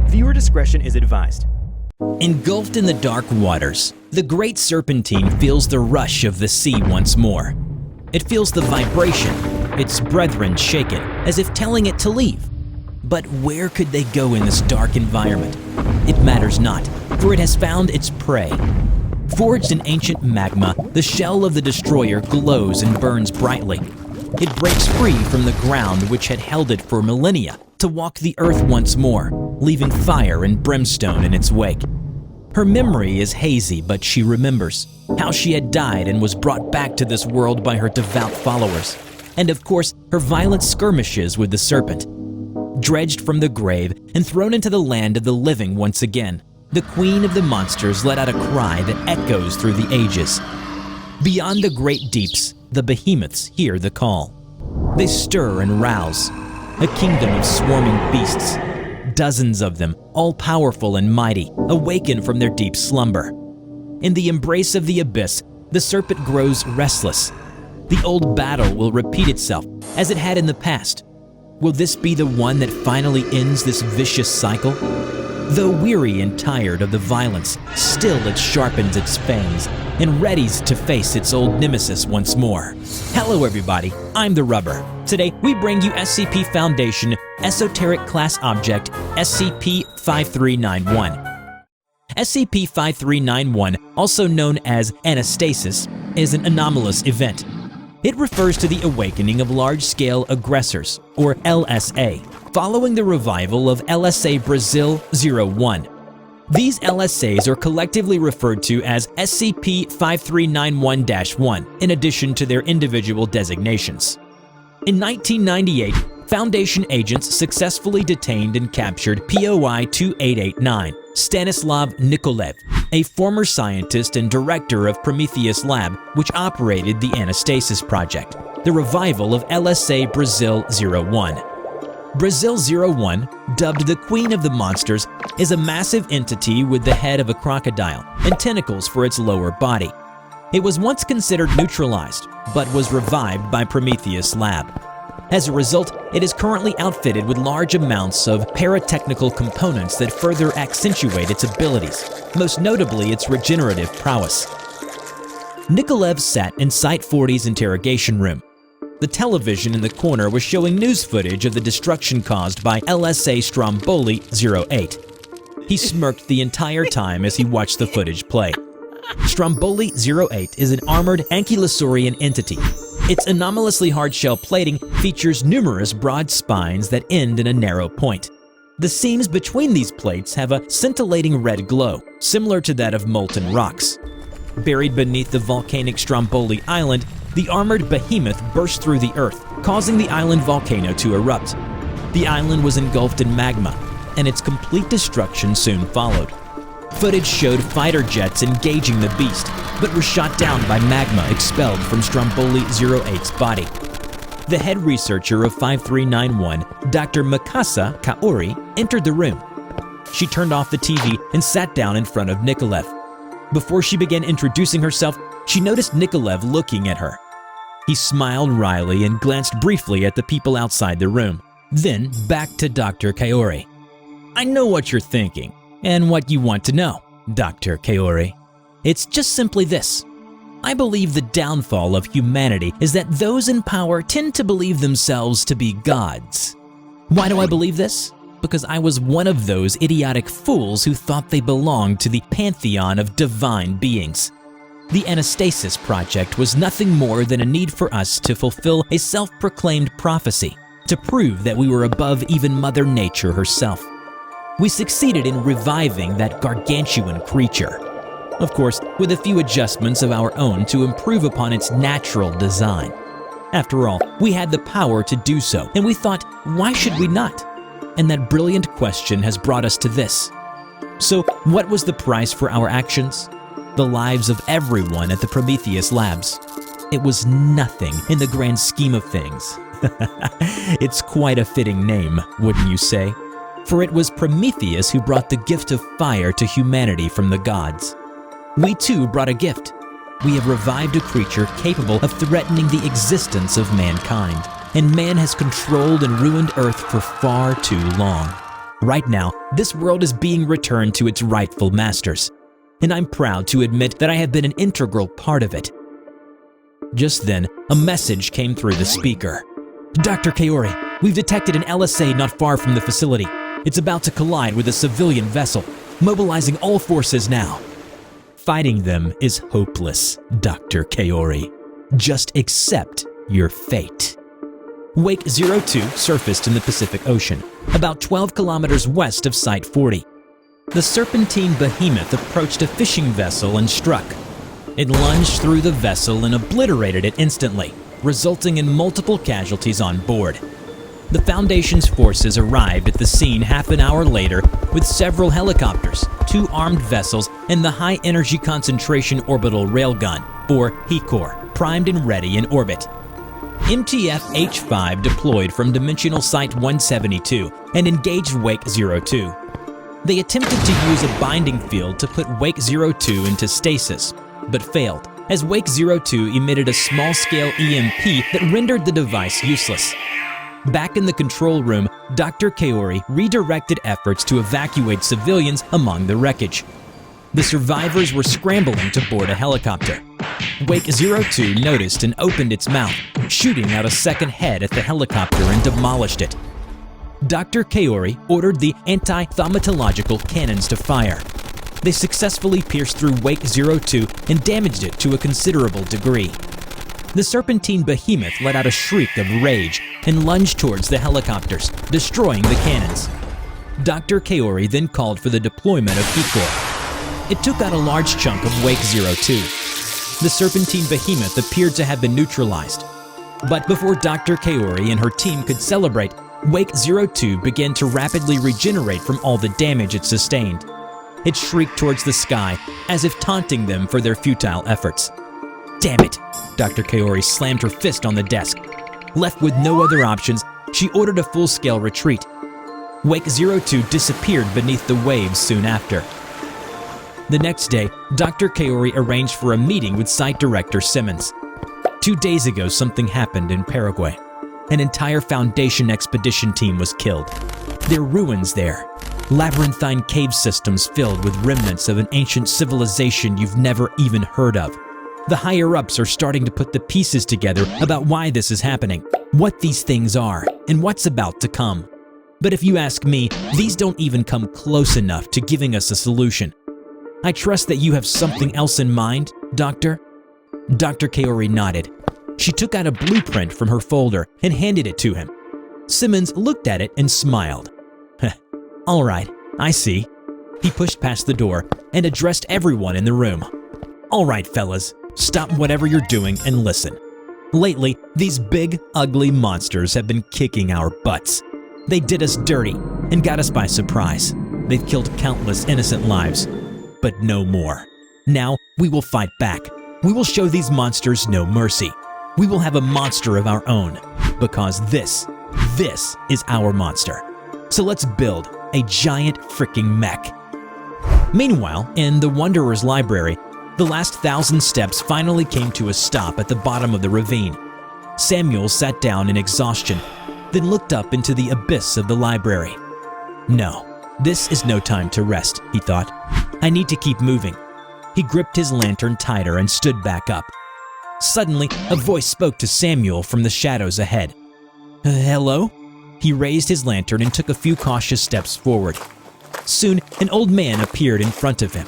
Viewer discretion is advised. Engulfed in the dark waters, the great serpentine feels the rush of the sea once more. It feels the vibration, its brethren shake it, as if telling it to leave. But where could they go in this dark environment? It matters not, for it has found its prey. Forged in ancient magma, the shell of the destroyer glows and burns brightly. It breaks free from the ground which had held it for millennia to walk the earth once more, leaving fire and brimstone in its wake. Her memory is hazy, but she remembers how she had died and was brought back to this world by her devout followers, and of course, her violent skirmishes with the serpent. Dredged from the grave and thrown into the land of the living once again, the queen of the monsters let out a cry that echoes through the ages. Beyond the great deeps, the behemoths hear the call. They stir and rouse, a kingdom of swarming beasts. Dozens of them, all powerful and mighty, awaken from their deep slumber. In the embrace of the abyss, the serpent grows restless. The old battle will repeat itself, as it had in the past. Will this be the one that finally ends this vicious cycle? Though weary and tired of the violence, still it sharpens its fangs and readies to face its old nemesis once more. Hello everybody, I'm TheRubber. Today we bring you SCP Foundation Esoteric Class Object SCP-5391. SCP-5391, also known as Anastasis, is an anomalous event. It refers to the awakening of large-scale aggressors, or LSA, following the revival of LSA Brazil 01. These LSAs are collectively referred to as SCP-5391-1, in addition to their individual designations. In 1998, Foundation agents successfully detained and captured POI 2889, Stanislav Nikolev, a former scientist and director of Prometheus Lab, which operated the Anastasis Project, the revival of LSA Brazil 01. Brazil 01, dubbed the Queen of the Monsters, is a massive entity with the head of a crocodile and tentacles for its lower body. It was once considered neutralized, but was revived by Prometheus Lab. As a result, it is currently outfitted with large amounts of paratechnical components that further accentuate its abilities, most notably its regenerative prowess. Nikolev sat in Site-40's interrogation room. The television in the corner was showing news footage of the destruction caused by LSA Stromboli 08. He smirked the entire time as he watched the footage play. Stromboli 08 is an armored ankylosaurian entity. Its anomalously hard shell plating features numerous broad spines that end in a narrow point. The seams between these plates have a scintillating red glow, similar to that of molten rocks. Buried beneath the volcanic Stromboli Island, the armored behemoth burst through the earth, causing the island volcano to erupt. The island was engulfed in magma, and its complete destruction soon followed. Footage showed fighter jets engaging the beast, but were shot down by magma expelled from Stromboli 08's body. The head researcher of 5391, Dr. Mikasa Kaori, entered the room. She turned off the TV and sat down in front of Nikolev. Before she began introducing herself, she noticed Nikolev looking at her. He smiled wryly and glanced briefly at the people outside the room, then back to Dr. Kaori. "I know what you're thinking, and what you want to know, Dr. Kaori. It's just simply this. I believe the downfall of humanity is that those in power tend to believe themselves to be gods. Why do I believe this? Because I was one of those idiotic fools who thought they belonged to the pantheon of divine beings. The Anastasis Project was nothing more than a need for us to fulfill a self-proclaimed prophecy, to prove that we were above even Mother Nature herself. We succeeded in reviving that gargantuan creature. Of course, with a few adjustments of our own to improve upon its natural design. After all, we had the power to do so, and we thought, why should we not? And that brilliant question has brought us to this. So, what was the price for our actions? The lives of everyone at the Prometheus Labs. It was nothing in the grand scheme of things. It's quite a fitting name, wouldn't you say? For it was Prometheus who brought the gift of fire to humanity from the gods. We too brought a gift. We have revived a creature capable of threatening the existence of mankind, and man has controlled and ruined Earth for far too long. Right now, this world is being returned to its rightful masters, and I'm proud to admit that I have been an integral part of it. Just then, a message came through the speaker. Dr. Kaori, we've detected an LSA not far from the facility. It's about to collide with a civilian vessel. Mobilizing all forces now. Fighting them is hopeless, Dr. Kaori. Just accept your fate. Wake 02 surfaced in the Pacific Ocean, about 12 kilometers west of Site 40. The serpentine behemoth approached a fishing vessel and struck. It lunged through the vessel and obliterated it instantly, resulting in multiple casualties on board. The Foundation's forces arrived at the scene half an hour later with several helicopters, 2 armed vessels, and the High Energy Concentration Orbital Railgun, or HECOR, primed and ready in orbit. MTF-H5 deployed from Dimensional Site 172 and engaged Wake 02. They attempted to use a binding field to put Wake 02 into stasis, but failed, as Wake 02 emitted a small-scale EMP that rendered the device useless. Back in the control room, Dr. Kaori redirected efforts to evacuate civilians among the wreckage. The survivors were scrambling to board a helicopter. Wake 02 noticed and opened its mouth, shooting out a second head at the helicopter and demolished it. Dr. Kaori ordered the anti-thaumatological cannons to fire. They successfully pierced through Wake 02 and damaged it to a considerable degree. The serpentine behemoth let out a shriek of rage and lunged towards the helicopters, destroying the cannons. Dr. Kaori then called for the deployment of HECOR. It took out a large chunk of Wake 02. The serpentine behemoth appeared to have been neutralized. But before Dr. Kaori and her team could celebrate, Wake 02 began to rapidly regenerate from all the damage it sustained. It shrieked towards the sky, as if taunting them for their futile efforts. Damn it! Dr. Kaori slammed her fist on the desk. Left with no other options, she ordered a full-scale retreat. Wake 02 disappeared beneath the waves soon after. The next day, Dr. Kaori arranged for a meeting with Site Director Simmons. 2 days ago, something happened in Paraguay. An entire Foundation expedition team was killed. There are ruins there. Labyrinthine cave systems filled with remnants of an ancient civilization you've never even heard of. The higher-ups are starting to put the pieces together about why this is happening, what these things are, and what's about to come. But if you ask me, these don't even come close enough to giving us a solution. I trust that you have something else in mind, Doctor? Dr. Kaori nodded. She took out a blueprint from her folder and handed it to him. Simmons looked at it and smiled. All right, I see. He pushed past the door and addressed everyone in the room. All right, fellas, stop whatever you're doing and listen. Lately, these big, ugly monsters have been kicking our butts. They did us dirty and got us by surprise. They've killed countless innocent lives, but no more. Now, we will fight back. We will show these monsters no mercy. We will have a monster of our own, because this is our monster. So let's build a giant freaking mech. Meanwhile, in the Wanderer's library, the last 1,000 steps finally came to a stop at the bottom of the ravine. Samuel sat down in exhaustion, then looked up into the abyss of the library. No, this is no time to rest, he thought. I need to keep moving. He gripped his lantern tighter and stood back up. Suddenly, a voice spoke to Samuel from the shadows ahead. Hello? He raised his lantern and took a few cautious steps forward. Soon, an old man appeared in front of him.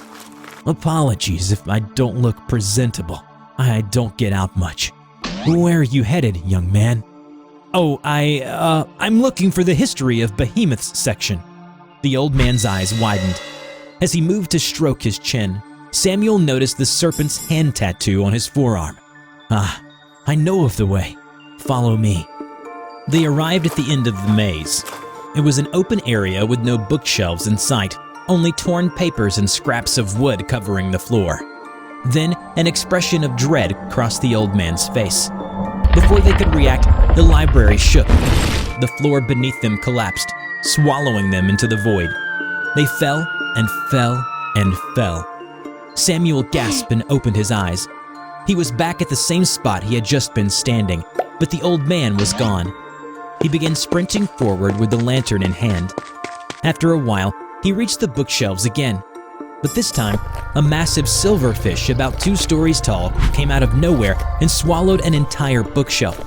Apologies if I don't look presentable. I don't get out much. Where are you headed, young man? Oh, I'm looking for the history of behemoths section. The old man's eyes widened. As he moved to stroke his chin, Samuel noticed the serpent's hand tattoo on his forearm. Ah, I know of the way. Follow me. They arrived at the end of the maze. It was an open area with no bookshelves in sight, only torn papers and scraps of wood covering the floor. Then, an expression of dread crossed the old man's face. Before they could react, the library shook. The floor beneath them collapsed, swallowing them into the void. They fell and fell and fell. Samuel gasped and opened his eyes. He was back at the same spot he had just been standing, but the old man was gone. He began sprinting forward with the lantern in hand. After a while, he reached the bookshelves again. But this time, a massive silverfish about 2 stories tall came out of nowhere and swallowed an entire bookshelf.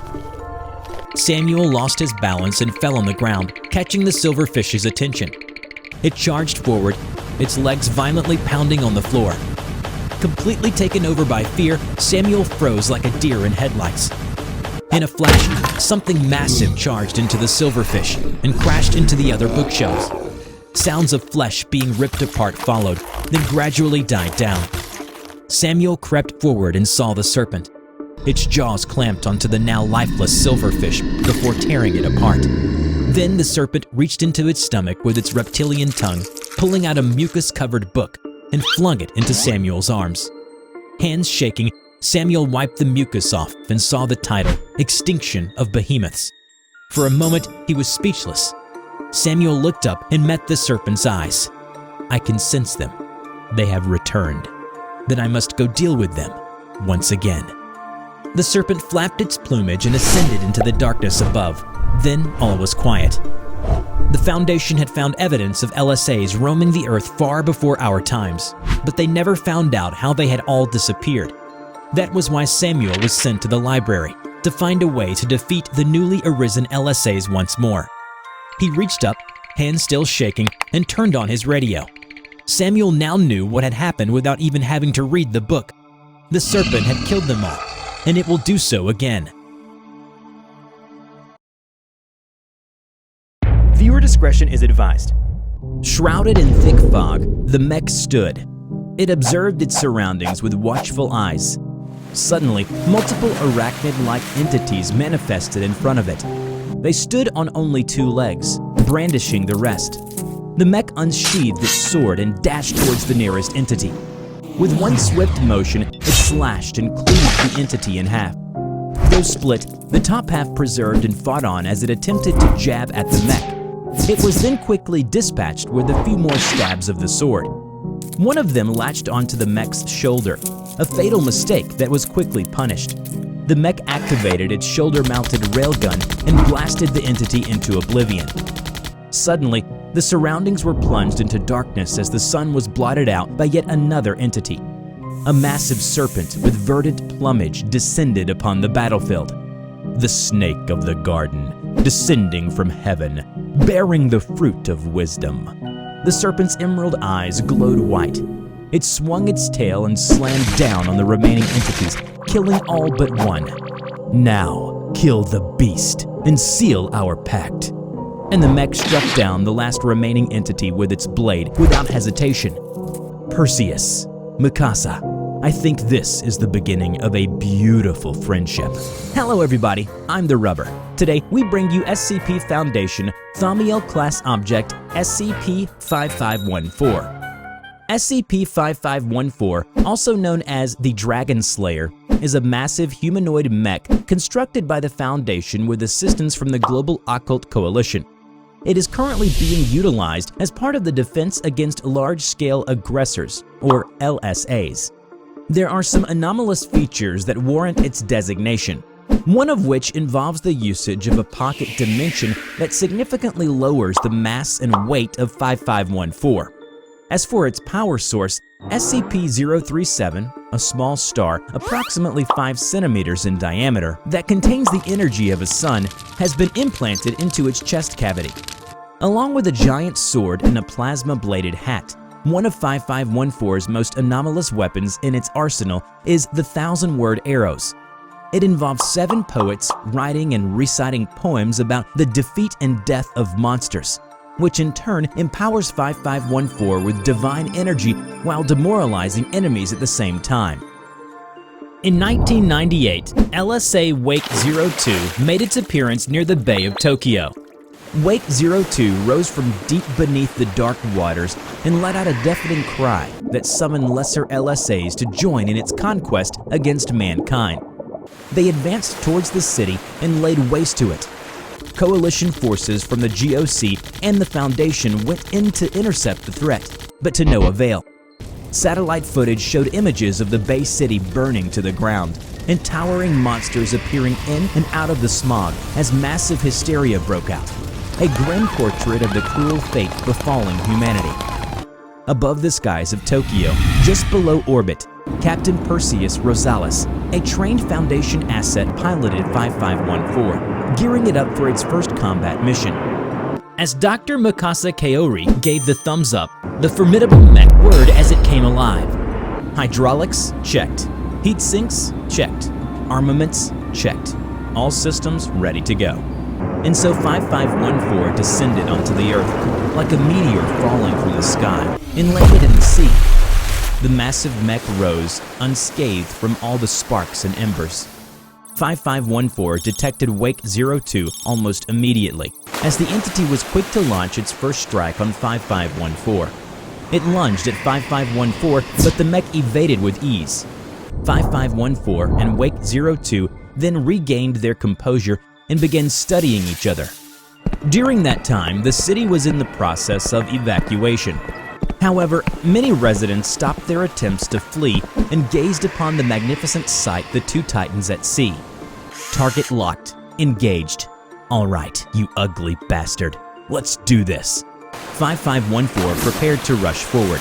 Samuel lost his balance and fell on the ground, catching the silverfish's attention. It charged forward, its legs violently pounding on the floor. Completely taken over by fear, Samuel froze like a deer in headlights. In a flash, something massive charged into the silverfish and crashed into the other bookshelves. Sounds of flesh being ripped apart followed, then gradually died down. Samuel crept forward and saw the serpent. Its jaws clamped onto the now lifeless silverfish before tearing it apart. Then the serpent reached into its stomach with its reptilian tongue, pulling out a mucus-covered book and flung it into Samuel's arms. Hands shaking, Samuel wiped the mucus off and saw the title, Extinction of Behemoths. For a moment, he was speechless. Samuel looked up and met the serpent's eyes. I can sense them. They have returned. Then I must go deal with them once again. The serpent flapped its plumage and ascended into the darkness above. Then all was quiet. The Foundation had found evidence of LSAs roaming the Earth far before our times, but they never found out how they had all disappeared. That was why Samuel was sent to the library, to find a way to defeat the newly arisen LSAs once more. He reached up, hands still shaking, and turned on his radio. Samuel now knew what had happened without even having to read the book. The serpent had killed them all, and it will do so again. Viewer discretion is advised. Shrouded in thick fog, the mech stood. It observed its surroundings with watchful eyes. Suddenly, multiple arachnid-like entities manifested in front of it. They stood on only 2 legs, brandishing the rest. The mech unsheathed its sword and dashed towards the nearest entity. With one swift motion, it slashed and cleaved the entity in half. Though split, the top half preserved and fought on as it attempted to jab at the mech. It was then quickly dispatched with a few more stabs of the sword. One of them latched onto the mech's shoulder, a fatal mistake that was quickly punished. The mech activated its shoulder-mounted railgun and blasted the entity into oblivion. Suddenly, the surroundings were plunged into darkness as the sun was blotted out by yet another entity. A massive serpent with verdant plumage descended upon the battlefield. The snake of the garden, descending from heaven, bearing the fruit of wisdom. The serpent's emerald eyes glowed white. It swung its tail and slammed down on the remaining entities, killing all but one. Now, kill the beast and seal our pact. And the mech struck down the last remaining entity with its blade without hesitation. Perseus, Mikasa, I think this is the beginning of a beautiful friendship. Hello everybody, I'm TheRubber. Today we bring you SCP Foundation Thaumiel Class Object SCP-5514. SCP-5514, also known as the Dragonslayer, is a massive humanoid mech constructed by the Foundation with assistance from the Global Occult Coalition. It is currently being utilized as part of the Defense Against Large-Scale Aggressors, or LSAs. There are some anomalous features that warrant its designation, one of which involves the usage of a pocket dimension that significantly lowers the mass and weight of 5514. As for its power source, SCP-037, a small star approximately 5 centimeters in diameter that contains the energy of a sun, has been implanted into its chest cavity. Along with a giant sword and a plasma-bladed hat, one of 5514's most anomalous weapons in its arsenal is the 1,000-word arrows. It involves 7 poets writing and reciting poems about the defeat and death of monsters, which in turn empowers 5514 with divine energy while demoralizing enemies at the same time. In 1998, LSA Wake 02 made its appearance near the Bay of Tokyo. Wake 02 rose from deep beneath the dark waters and let out a deafening cry that summoned lesser LSAs to join in its conquest against mankind. They advanced towards the city and laid waste to it. Coalition forces from the GOC and the Foundation went in to intercept the threat, but to no avail. Satellite footage showed images of the Bay City burning to the ground and towering monsters appearing in and out of the smog as massive hysteria broke out. a grim portrait of the cruel fate befalling humanity. Above the skies of Tokyo, just below orbit, Captain Perseus Rosales, a trained Foundation asset, piloted 5514, gearing it up for its first combat mission. As Dr. Mikasa Kaori gave the thumbs up, the formidable mech whirred as it came alive. Hydraulics checked. Heat sinks checked. Armaments checked. All systems ready to go. And so 5514 descended onto the Earth, like a meteor falling from the sky, and landed in the sea. The massive mech rose, unscathed from all the sparks and embers. 5514 detected Wake 02 almost immediately, as the entity was quick to launch its first strike on 5514. It lunged at 5514, but the mech evaded with ease. 5514 and Wake 02 then regained their composure and began studying each other. During that time, the city was in the process of evacuation. However, many residents stopped their attempts to flee and gazed upon the magnificent sight, the two titans at sea. Target locked, engaged. All right, you ugly bastard, let's do this. 5514 prepared to rush forward.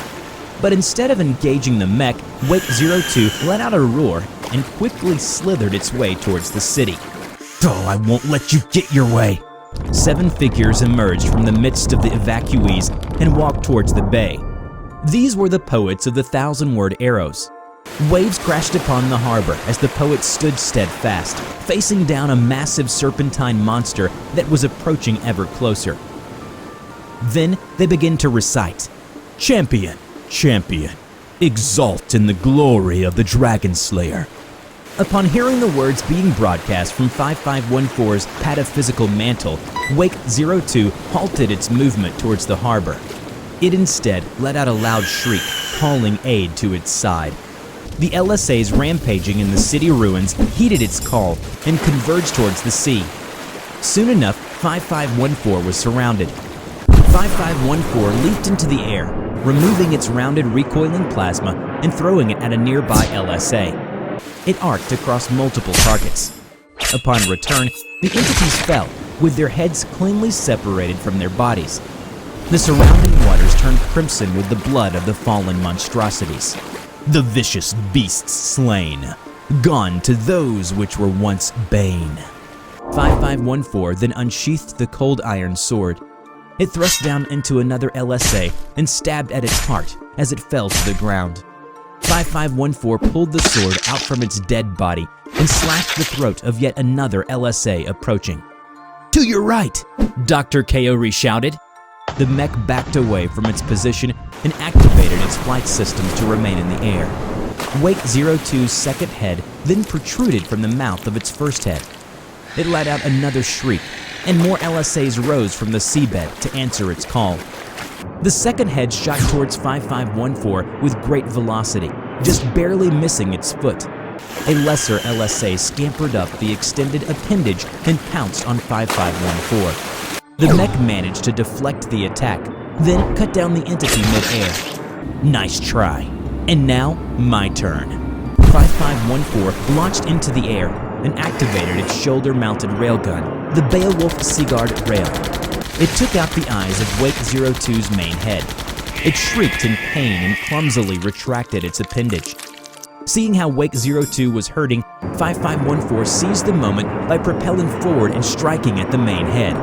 But instead of engaging the mech, Wake 02 let out a roar and quickly slithered its way towards the city. Oh, I won't let you get your way. 7 figures emerged from the midst of the evacuees and walked towards the bay. These were the poets of the 1,000-word arrows. Waves crashed upon the harbor as the poets stood steadfast, facing down a massive serpentine monster that was approaching ever closer. Then they began to recite, "Champion, champion, exalt in the glory of the Dragonslayer." Upon hearing the words being broadcast from 5514's pataphysical mantle, Wake 02 halted its movement towards the harbor. It instead let out a loud shriek, calling aid to its side. The LSAs rampaging in the city ruins heeded its call and converged towards the sea. Soon enough, 5514 was surrounded. 5514 leaped into the air, removing its rounded recoiling plasma and throwing it at a nearby LSA. It arced across multiple targets. Upon return, the entities fell, with their heads cleanly separated from their bodies. The surrounding waters turned crimson with the blood of the fallen monstrosities. The vicious beasts slain, gone to those which were once bane. 5514 then unsheathed the cold iron sword. It thrust down into another LSA and stabbed at its heart as it fell to the ground. 5514 pulled the sword out from its dead body and slashed the throat of yet another LSA approaching. "To your right!" Dr. Kaori shouted. The mech backed away from its position and activated its flight systems to remain in the air. Wake 02's second head then protruded from the mouth of its first head. It let out another shriek, and more LSAs rose from the seabed to answer its call. The second head shot towards 5514 with great velocity, just barely missing its foot. A lesser LSA scampered up the extended appendage and pounced on 5514. The mech managed to deflect the attack, then cut down the entity mid-air. Nice try. And now, my turn. 5514 launched into the air and activated its shoulder-mounted railgun, the Beowulf Seaguard rail. It took out the eyes of Wake 02's main head. It shrieked in pain and clumsily retracted its appendage. Seeing how Wake 02 was hurting, 5514 seized the moment by propelling forward and striking at the main head.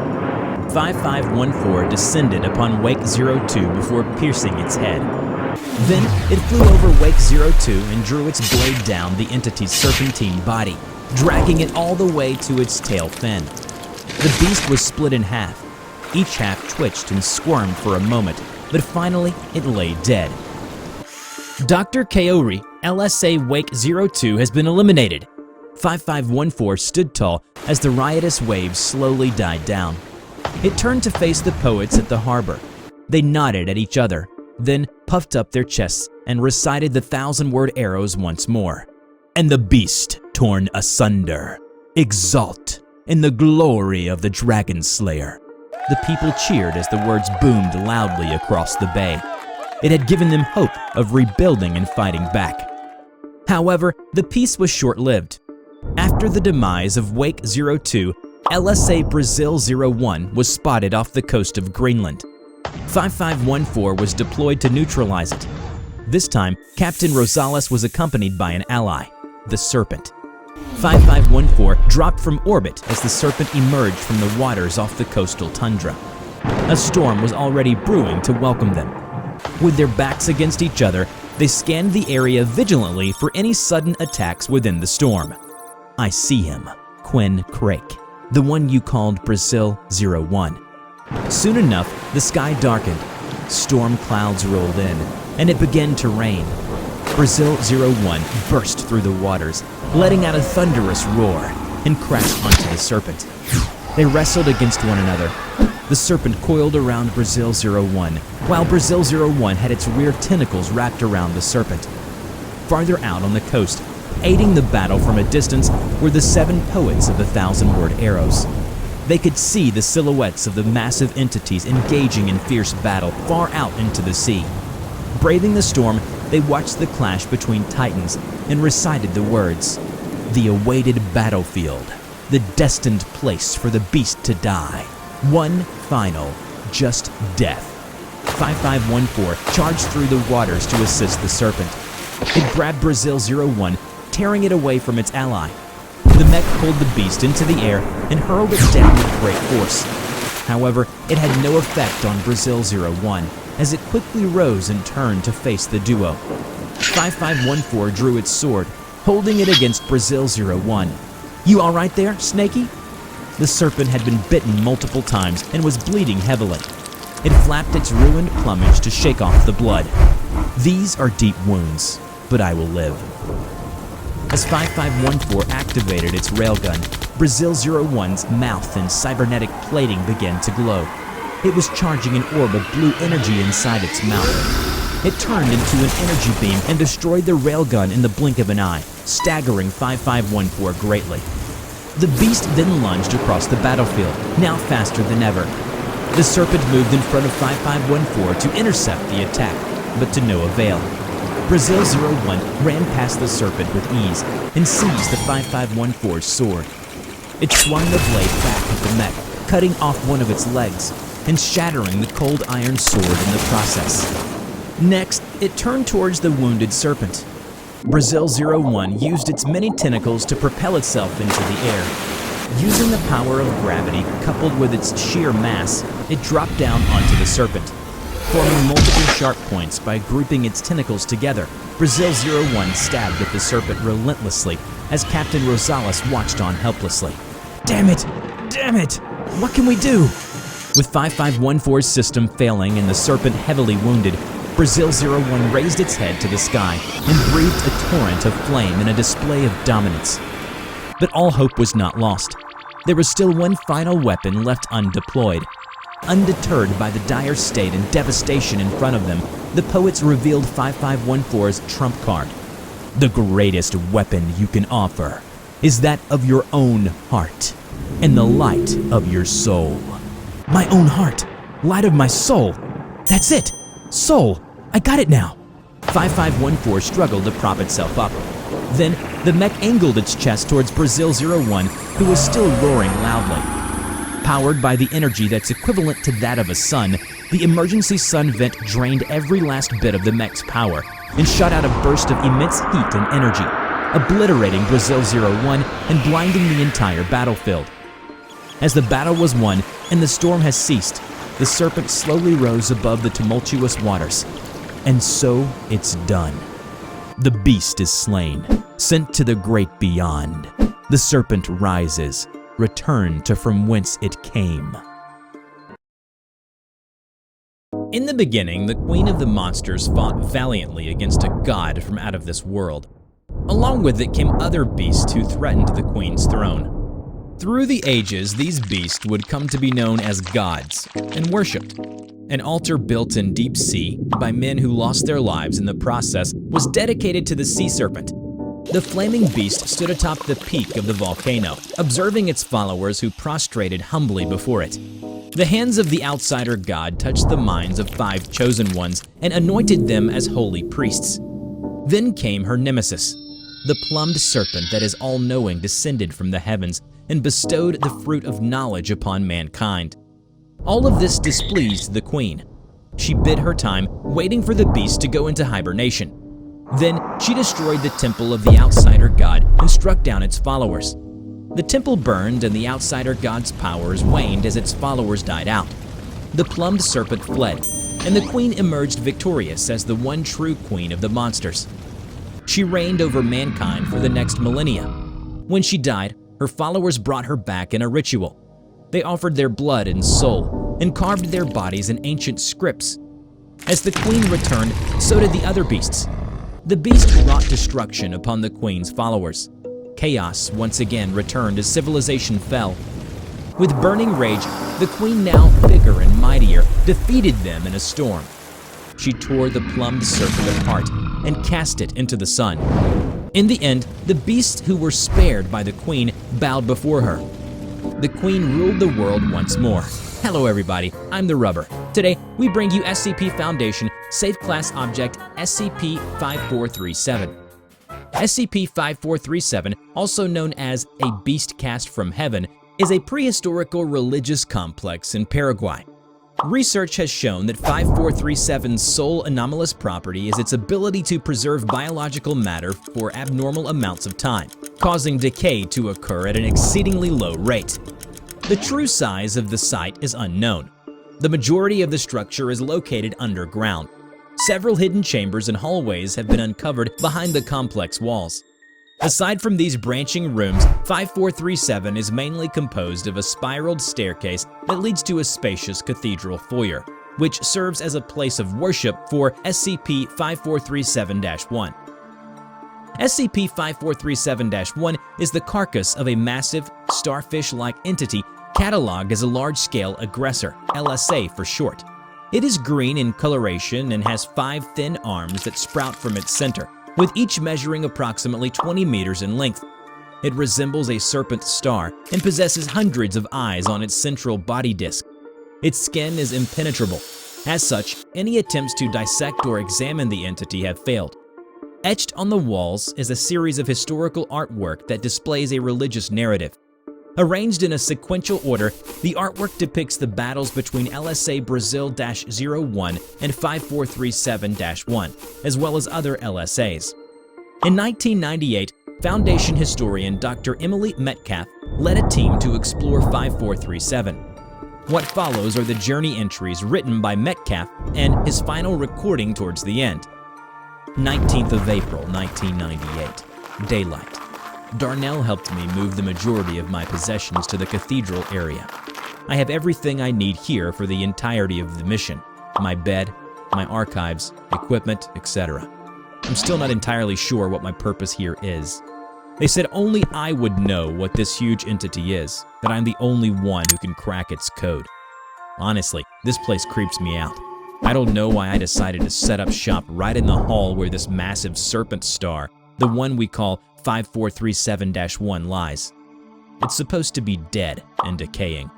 5514 descended upon Wake 02 before piercing its head. Then it flew over Wake 02 and drew its blade down the entity's serpentine body, dragging it all the way to its tail fin. The beast was split in half. Each half twitched and squirmed for a moment, but finally it lay dead. Dr. Kaori, LSA Wake 02 has been eliminated. 5514 stood tall as the riotous waves slowly died down. It turned to face the poets at the harbor. They nodded at each other, then puffed up their chests and recited the 1,000-word arrows once more. "And the beast torn asunder, exalt in the glory of the Dragonslayer." The people cheered as the words boomed loudly across the bay. It had given them hope of rebuilding and fighting back. However, the peace was short-lived. After the demise of Wake 02, LSA Brazil 01 was spotted off the coast of Greenland. 5514 was deployed to neutralize it. This time, Captain Rosales was accompanied by an ally, the Serpent. 5514 dropped from orbit as the Serpent emerged from the waters off the coastal tundra. A storm was already brewing to welcome them. With their backs against each other, they scanned the area vigilantly for any sudden attacks within the storm. I see him, Quinn Crake, the one you called Brazil 01. Soon enough, the sky darkened, storm clouds rolled in, and it began to rain. Brazil 01 burst through the waters, letting out a thunderous roar, and crashed onto the Serpent. They wrestled against one another. The Serpent coiled around Brazil 01, while Brazil 01 had its rear tentacles wrapped around the Serpent. Farther out on the coast, aiding the battle from a distance, were the 7 poets of the 1,000-word arrows. They could see the silhouettes of the massive entities engaging in fierce battle far out into the sea. Braving the storm, they watched the clash between titans and recited the words, "The awaited battlefield, the destined place for the beast to die. One final, just death." 5514 charged through the waters to assist the Serpent. It grabbed Brazil 01, tearing it away from its ally. The mech pulled the beast into the air and hurled it down with great force. However, it had no effect on Brazil 01, as it quickly rose and turned to face the duo. 5514 drew its sword, holding it against Brazil 01. "You all right there, Snaky?" The Serpent had been bitten multiple times and was bleeding heavily. It flapped its ruined plumage to shake off the blood. "These are deep wounds, but I will live." As 5514 activated its railgun, Brazil 01's mouth and cybernetic plating began to glow. It was charging an orb of blue energy inside its mouth. It turned into an energy beam and destroyed the railgun in the blink of an eye, staggering 5514 greatly. The beast then lunged across the battlefield, now faster than ever. The Serpent moved in front of 5514 to intercept the attack, but to no avail. Brazil 01 ran past the Serpent with ease and seized the 5514's sword. It swung the blade back at the mech, cutting off one of its legs and shattering the cold iron sword in the process. Next, it turned towards the wounded Serpent. Brazil 01 used its many tentacles to propel itself into the air. Using the power of gravity coupled with its sheer mass, it dropped down onto the Serpent. Forming multiple sharp points by grouping its tentacles together, Brazil 01 stabbed at the Serpent relentlessly as Captain Rosales watched on helplessly. "Damn it! Damn it! What can we do?" With 5514's system failing and the Serpent heavily wounded, Brazil 01 raised its head to the sky and breathed a torrent of flame in a display of dominance. But all hope was not lost. There was still one final weapon left undeployed. Undeterred by the dire state and devastation in front of them, the poets revealed 5514's trump card. "The greatest weapon you can offer is that of your own heart and the light of your soul." My own heart, light of my soul. That's it, soul, I got it now. 5514 struggled to prop itself up. Then the mech angled its chest towards Brazil 01, who was still roaring loudly. Powered by the energy that's equivalent to that of a sun, the emergency sun vent drained every last bit of the mech's power and shot out a burst of immense heat and energy, obliterating Brazil 01 and blinding the entire battlefield. As the battle was won and the storm has ceased, the Serpent slowly rose above the tumultuous waters. And so it's done. The beast is slain, sent to the great beyond. The Serpent rises, returned to from whence it came. In the beginning, the Queen of the Monsters fought valiantly against a god from out of this world. Along with it came other beasts who threatened the Queen's throne. Through the ages, these beasts would come to be known as gods and worshipped. An altar built in deep sea by men who lost their lives in the process was dedicated to the sea serpent. The flaming beast stood atop the peak of the volcano, observing its followers who prostrated humbly before it. The hands of the outsider god touched the minds of 5 chosen ones and anointed them as holy priests. Then came her nemesis. The plumed serpent that is all-knowing descended from the heavens and bestowed the fruit of knowledge upon mankind. All of this displeased the queen. She bid her time, waiting for the beast to go into hibernation. Then she destroyed the temple of the outsider god and struck down its followers. The temple burned and the outsider god's powers waned as its followers died out. The plumed serpent fled, and the queen emerged victorious as the one true queen of the monsters. She reigned over mankind for the next millennia. When she died, her followers brought her back in a ritual. They offered their blood and soul and carved their bodies in ancient scripts. As the queen returned, so did the other beasts. The beast wrought destruction upon the queen's followers. Chaos once again returned as civilization fell. With burning rage, the queen, now bigger and mightier, defeated them in a storm. She tore the plumed serpent apart and cast it into the sun. In the end, the beasts who were spared by the queen bowed before her. The queen ruled the world once more. Hello everybody, I'm TheRubber. Today, we bring you SCP Foundation Safe Class Object SCP-5437. SCP-5437, also known as a beast cast from heaven, is a prehistorical religious complex in Paraguay. Research has shown that 5437's sole anomalous property is its ability to preserve biological matter for abnormal amounts of time, causing decay to occur at an exceedingly low rate. The true size of the site is unknown. The majority of the structure is located underground. Several hidden chambers and hallways have been uncovered behind the complex walls. Aside from these branching rooms, 5437 is mainly composed of a spiraled staircase that leads to a spacious cathedral foyer, which serves as a place of worship for SCP-5437-1. SCP-5437-1 is the carcass of a massive, starfish-like entity cataloged as a large-scale aggressor, LSA for short. It is green in coloration and has 5 thin arms that sprout from its center, with each measuring approximately 20 meters in length. It resembles a serpent star and possesses hundreds of eyes on its central body disc. Its skin is impenetrable. As such, any attempts to dissect or examine the entity have failed. Etched on the walls is a series of historical artwork that displays a religious narrative. Arranged in a sequential order, the artwork depicts the battles between LSA Brazil-01 and 5437-1, as well as other LSAs. In 1998, Foundation historian Dr. Emily Metcalf led a team to explore 5437. What follows are the journey entries written by Metcalf and his final recording towards the end. 19th of April, 1998. Daylight. Darnell helped me move the majority of my possessions to the cathedral area. I have everything I need here for the entirety of the mission: my bed, my archives, equipment, etc. I'm still not entirely sure what my purpose here is. They said only I would know what this huge entity is, that I'm the only one who can crack its code. Honestly, this place creeps me out. I don't know why I decided to set up shop right in the hall where this massive serpent star, the one we call 5437-1, lies. It's supposed to be dead and decaying.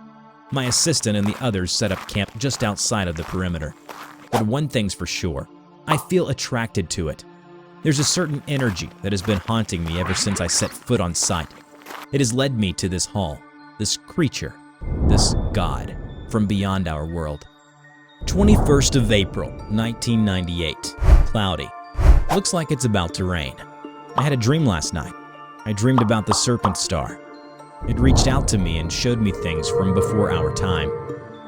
My assistant and the others set up camp just outside of the perimeter. But one thing's for sure, I feel attracted to it. There's a certain energy that has been haunting me ever since I set foot on site. It has led me to this hall, this creature, this god from beyond our world. 21st of April, 1998. Cloudy. Looks like it's about to rain. I had a dream last night. I dreamed about the serpent star. It reached out to me and showed me things from before our time.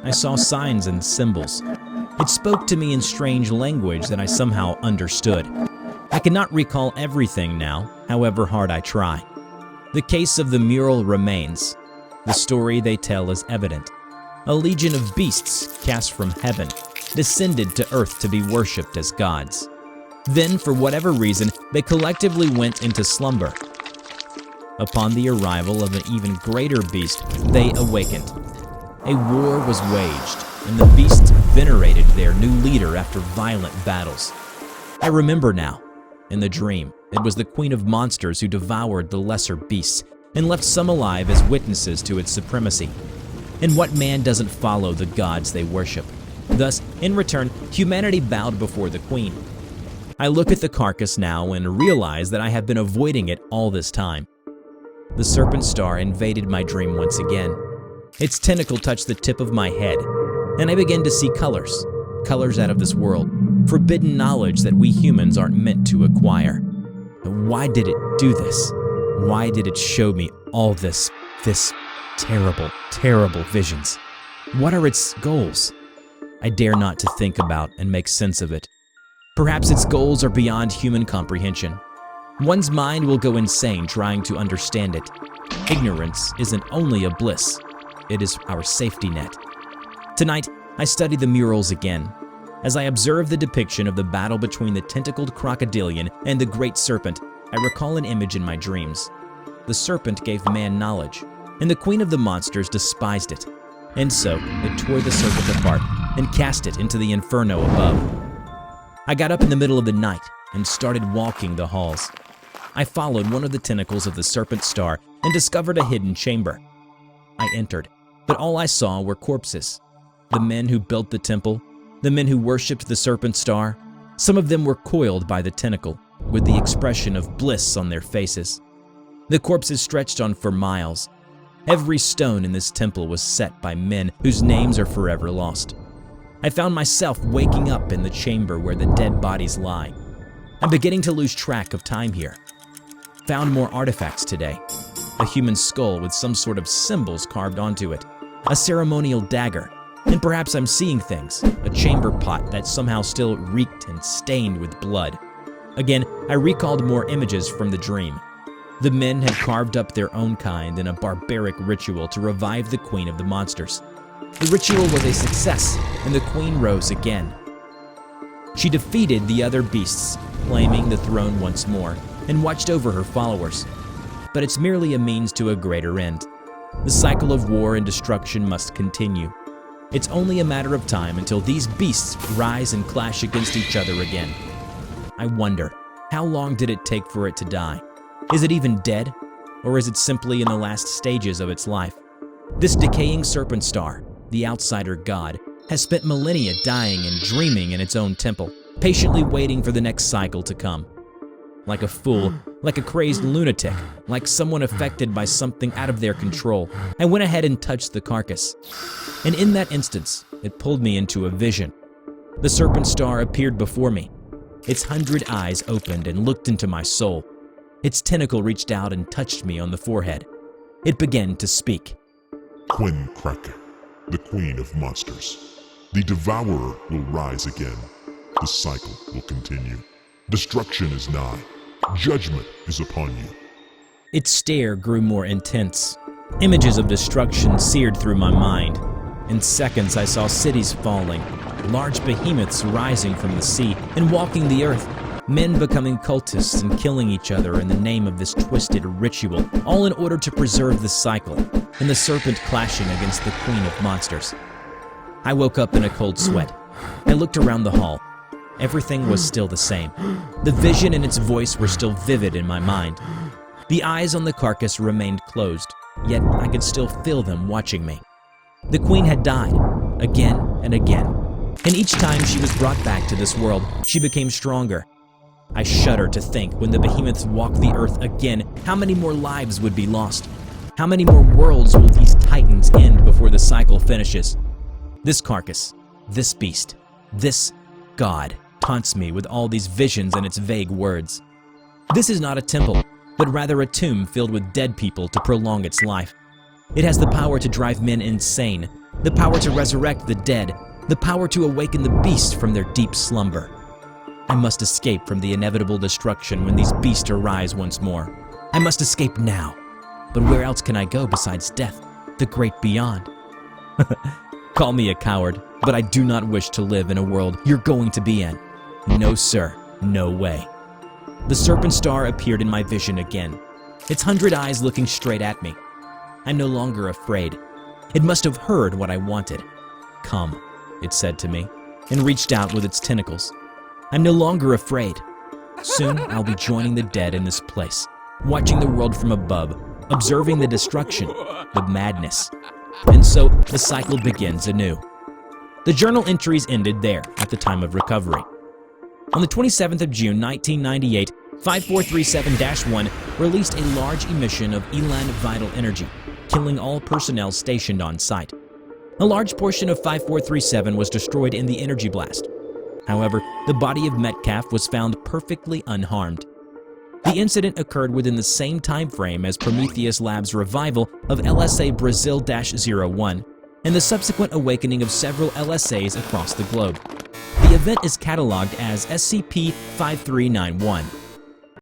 I saw signs and symbols. It spoke to me in strange language that I somehow understood. I cannot recall everything now, however hard I try. The case of the mural remains. The story they tell is evident. A legion of beasts cast from heaven descended to earth to be worshipped as gods. Then, for whatever reason, they collectively went into slumber. Upon the arrival of an even greater beast, they awakened. A war was waged, and the beasts venerated their new leader after violent battles. I remember now. In the dream, it was the Queen of Monsters who devoured the lesser beasts and left some alive as witnesses to its supremacy. And what man doesn't follow the gods they worship? Thus, in return, humanity bowed before the Queen. I look at the carcass now and realize that I have been avoiding it all this time. The serpent star invaded my dream once again. Its tentacle touched the tip of my head, and I began to see colors. Colors out of this world. Forbidden knowledge that we humans aren't meant to acquire. Why did it do this? Why did it show me all this terrible, terrible visions? What are its goals? I dare not to think about and make sense of it. Perhaps its goals are beyond human comprehension. One's mind will go insane trying to understand it. Ignorance isn't only a bliss, it is our safety net. Tonight, I study the murals again. As I observe the depiction of the battle between the tentacled crocodilian and the great serpent, I recall an image in my dreams. The serpent gave man knowledge, and the queen of the monsters despised it. And so, it tore the serpent apart and cast it into the inferno above. I got up in the middle of the night and started walking the halls. I followed one of the tentacles of the serpent star and discovered a hidden chamber. I entered, but all I saw were corpses. The men who built the temple, the men who worshipped the serpent star, some of them were coiled by the tentacle, with the expression of bliss on their faces. The corpses stretched on for miles. Every stone in this temple was set by men whose names are forever lost. I found myself waking up in the chamber where the dead bodies lie. I'm beginning to lose track of time here. Found more artifacts today. A human skull with some sort of symbols carved onto it. A ceremonial dagger. And perhaps I'm seeing things. A chamber pot that somehow still reeked and stained with blood. Again, I recalled more images from the dream. The men had carved up their own kind in a barbaric ritual to revive the queen of the monsters. The ritual was a success, and the queen rose again. She defeated the other beasts, claiming the throne once more, and watched over her followers. But it's merely a means to a greater end. The cycle of war and destruction must continue. It's only a matter of time until these beasts rise and clash against each other again. I wonder, how long did it take for it to die? Is it even dead? Or is it simply in the last stages of its life? This decaying serpent star, the outsider god, has spent millennia dying and dreaming in its own temple, patiently waiting for the next cycle to come. Like a fool, like a crazed lunatic, like someone affected by something out of their control, I went ahead and touched the carcass. And in that instance, it pulled me into a vision. The serpent star appeared before me. Its 100 eyes opened and looked into my soul. Its tentacle reached out and touched me on the forehead. It began to speak. Queen Cracker, the queen of monsters. The devourer will rise again. The cycle will continue. Destruction is nigh. Judgment is upon you. Its stare grew more intense. Images of destruction seared through my mind. In seconds, I saw cities falling, large behemoths rising from the sea and walking the earth, men becoming cultists and killing each other in the name of this twisted ritual, all in order to preserve the cycle, and the serpent clashing against the queen of monsters. I woke up in a cold sweat. I looked around the hall. Everything was still the same. The vision and its voice were still vivid in my mind. The eyes on the carcass remained closed, yet I could still feel them watching me. The queen had died, again and again, and each time she was brought back to this world, she became stronger. I shudder to think when the behemoths walk the earth again, how many more lives would be lost? How many more worlds will these titans end before the cycle finishes? This carcass, this beast, this god taunts me with all these visions and its vague words. This is not a temple, but rather a tomb filled with dead people to prolong its life. It has the power to drive men insane, the power to resurrect the dead, the power to awaken the beast from their deep slumber. I must escape from the inevitable destruction when these beasts arise once more. I must escape now. But where else can I go besides death, the great beyond? Call me a coward, but I do not wish to live in a world you're going to be in. No, sir, no way. The serpent star appeared in my vision again, its 100 eyes looking straight at me. I'm no longer afraid. It must have heard what I wanted. Come, it said to me, and reached out with its tentacles. I'm no longer afraid. Soon I'll be joining the dead in this place, watching the world from above, observing the destruction, the madness. And so the cycle begins anew. The journal entries ended there at the time of recovery. On the 27th of June 1998, 5437-1 released a large emission of elan vital energy, killing all personnel stationed on site. A large portion of 5437 was destroyed in the energy blast. However, the body of Metcalf was found perfectly unharmed. The incident occurred within the same time frame as Prometheus Labs' revival of LSA Brazil-01 and the subsequent awakening of several LSAs across the globe. The event is cataloged as SCP-5391.